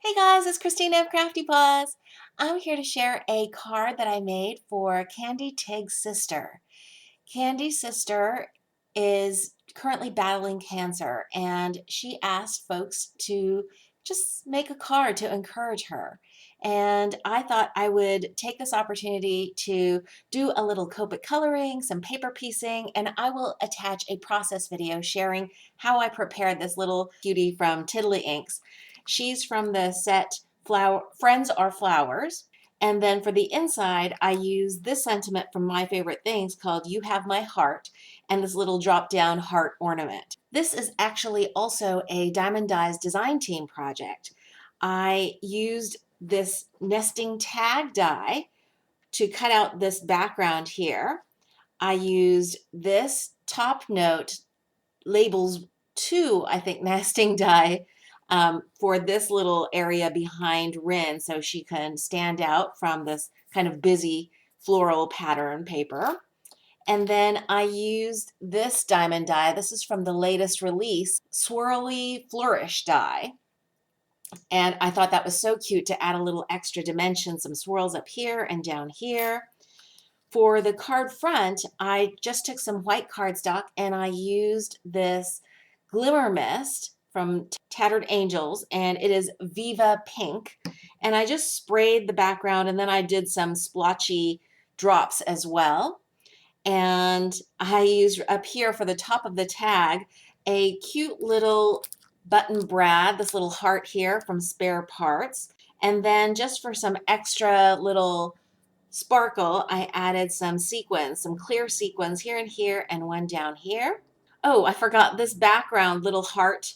Hey guys, it's Christina of CraftyPaws. I'm here to share a card that I made for Candy Tig's sister. Candy's sister is currently battling cancer, and she asked folks to just make a card to encourage her. And I thought I would take this opportunity to do a little Copic coloring, some paper piecing, and I will attach a process video sharing how I prepared this little cutie from Tiddly Inks. She's from the set Friends Are Flowers. And then for the inside, I use this sentiment from My Favorite Things called You Have My Heart, and this little drop down heart ornament. This is actually also a Diamond Dies design team project. I used this nesting tag die to cut out this background here. I used this top note labels 2, I think, nesting die for this little area behind Rin so she can stand out from this kind of busy floral pattern paper. And then I used this diamond die. This is from the latest release, Swirly Flourish die. And I thought that was so cute to add a little extra dimension, some swirls up here and down here. For the card front, I just took some white cardstock and I used this Glimmer Mist from Tattered Angels, and it is Viva Pink. And I just sprayed the background, and then I did some splotchy drops as well. And I used up here for the top of the tag a cute little button brad, this little heart here from Spare Parts. And then just for some extra little sparkle, I added some sequins, some clear sequins here and here, and one down here. Oh, I forgot this background little heart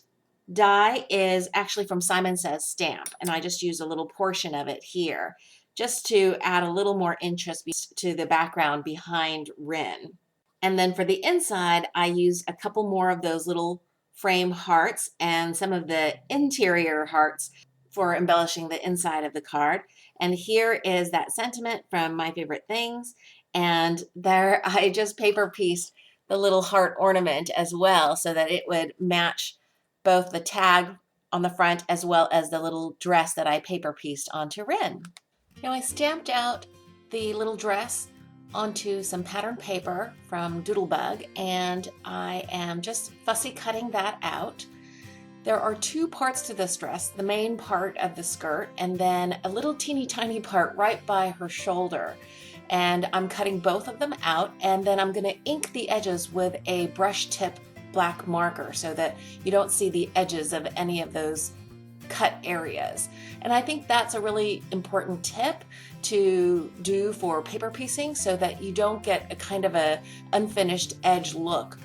die is actually from Simon Says Stamp, and I just used a little portion of it here just to add a little more interest to the background behind Rin. And then for the inside, I used a couple more of those little frame hearts and some of the interior hearts for embellishing the inside of the card. And here is that sentiment from My Favorite Things. And there I just paper pieced the little heart ornament as well so that it would match both the tag on the front as well as the little dress that I paper pieced onto Rin. Now I stamped out the little dress onto some pattern paper from Doodlebug, and I am just fussy cutting that out. There are two parts to this dress, the main part of the skirt and then a little teeny tiny part right by her shoulder. And I'm cutting both of them out, and then I'm going to ink the edges with a brush tip black marker so that you don't see the edges of any of those cut areas. And I think that's a really important tip to do for paper piecing so that you don't get a kind of a unfinished edge look.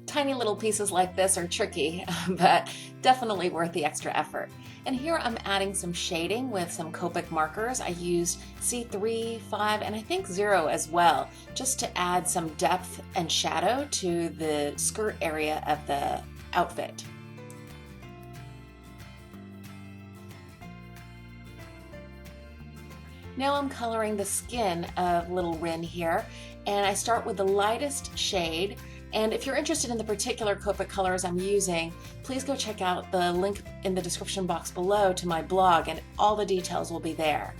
Tiny little pieces like this are tricky, but definitely worth the extra effort. And here I'm adding some shading with some Copic markers. I used C3, 5, and I think 0 as well, just to add some depth and shadow to the skirt area of the outfit. Now I'm coloring the skin of little Rin here, and I start with the lightest shade. And if you're interested in the particular Copic colors I'm using, please go check out the link in the description box below to my blog, and all the details will be there.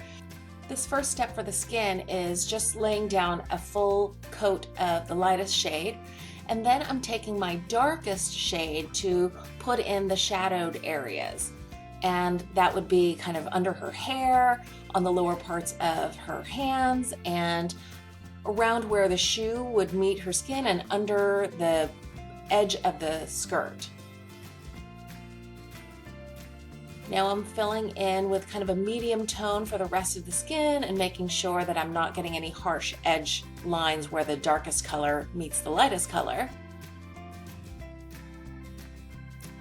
This first step for the skin is just laying down a full coat of the lightest shade, and then I'm taking my darkest shade to put in the shadowed areas. And that would be kind of under her hair, on the lower parts of her hands, and around where the shoe would meet her skin and under the edge of the skirt. Now I'm filling in with kind of a medium tone for the rest of the skin and making sure that I'm not getting any harsh edge lines where the darkest color meets the lightest color.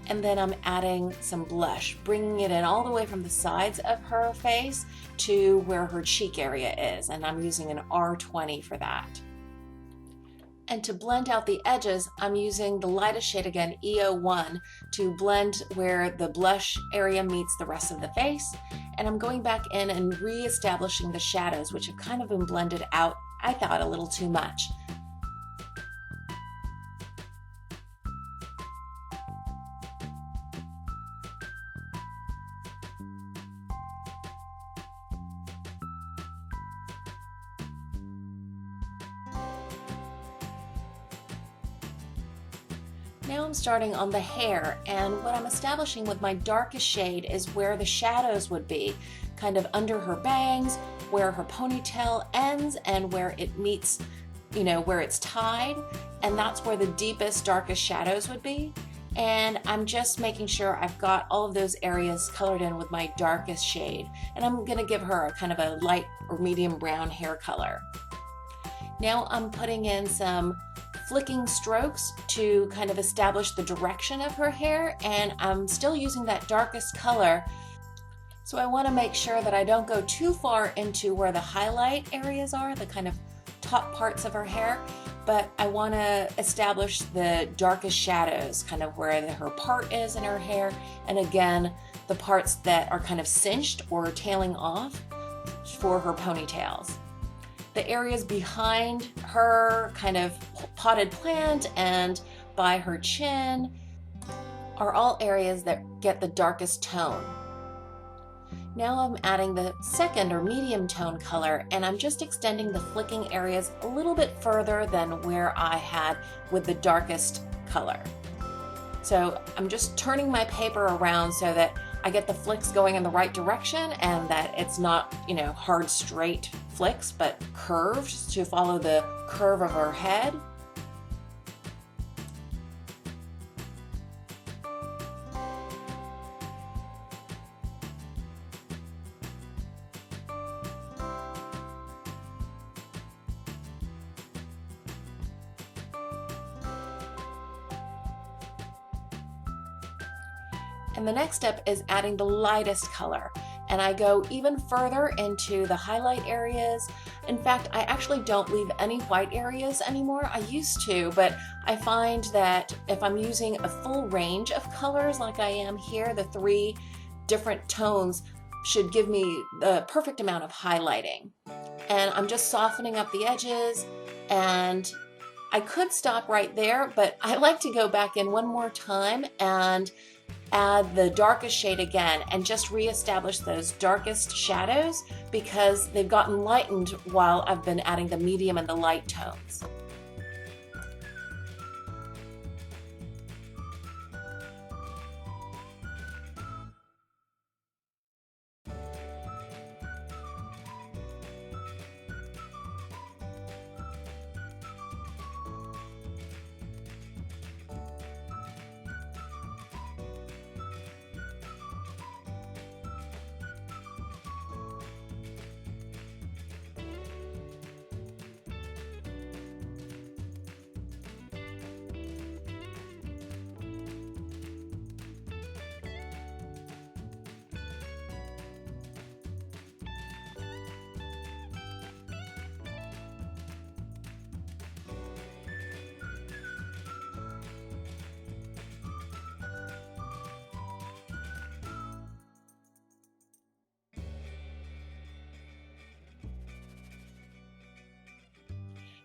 And then I'm adding some blush, bringing it in all the way from the sides of her face to where her cheek area is, and I'm using an R20 for that. And to blend out the edges, I'm using the lightest shade again, EO1, to blend where the blush area meets the rest of the face. And I'm going back in and re-establishing the shadows, which have kind of been blended out, I thought, a little too much. Now I'm starting on the hair, and what I'm establishing with my darkest shade is where the shadows would be, kind of under her bangs, where her ponytail ends and where it meets, where it's tied, and that's where the deepest, darkest shadows would be. And I'm just making sure I've got all of those areas colored in with my darkest shade. And I'm gonna give her a kind of a light or medium brown hair color. Now I'm putting in some flicking strokes to kind of establish the direction of her hair, and I'm still using that darkest color. So I want to make sure that I don't go too far into where the highlight areas are, the kind of top parts of her hair, but I want to establish the darkest shadows, kind of where her part is in her hair, and again, the parts that are kind of cinched or tailing off for her ponytails. The areas behind her kind of potted plant and by her chin are all areas that get the darkest tone. Now I'm adding the second or medium tone color, and I'm just extending the flicking areas a little bit further than where I had with the darkest color. So I'm just turning my paper around so that I get the flicks going in the right direction and that it's not, hard straight flicks, but curved to follow the curve of her head. And the next step is adding the lightest color. And I go even further into the highlight areas. In fact, I actually don't leave any white areas anymore. I used to, but I find that if I'm using a full range of colors like I am here, the 3 different tones should give me the perfect amount of highlighting. And I'm just softening up the edges, and I could stop right there, but I like to go back in one more time and add the darkest shade again and just reestablish those darkest shadows because they've gotten lightened while I've been adding the medium and the light tones.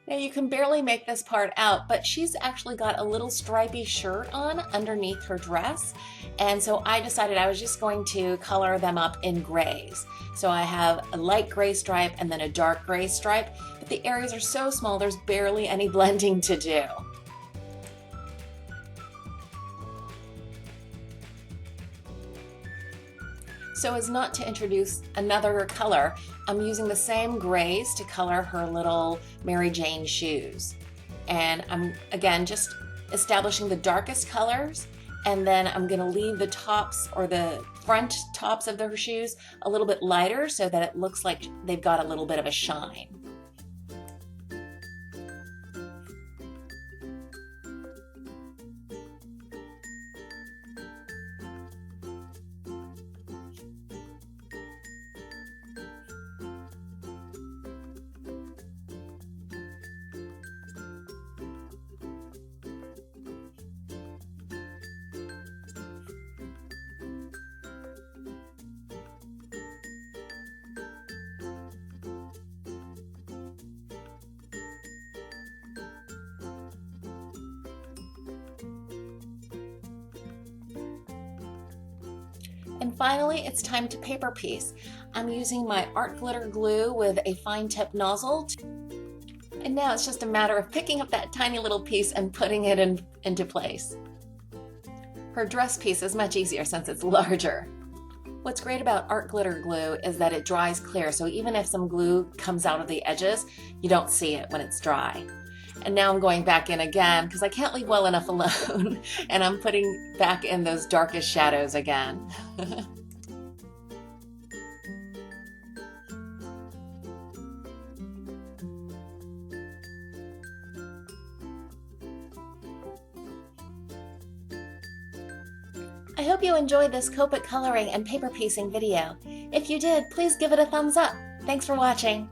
Now you can barely make this part out, but she's actually got a little stripy shirt on underneath her dress. And so I decided I was just going to color them up in grays. So I have a light gray stripe and then a dark gray stripe, but the areas are so small there's barely any blending to do. So as not to introduce another color, I'm using the same grays to color her little Mary Jane shoes. And I'm, again, just establishing the darkest colors, and then I'm gonna leave the tops or the front tops of their shoes a little bit lighter so that it looks like they've got a little bit of a shine. And finally, it's time to paper piece. I'm using my art glitter glue with a fine tip nozzle. And now it's just a matter of picking up that tiny little piece and putting it into place. Her dress piece is much easier since it's larger. What's great about art glitter glue is that it dries clear, so even if some glue comes out of the edges, you don't see it when it's dry. And now I'm going back in again because I can't leave well enough alone, and I'm putting back in those darkest shadows again. I hope you enjoyed this Copic coloring and paper piecing video. If you did, please give it a thumbs up. Thanks for watching.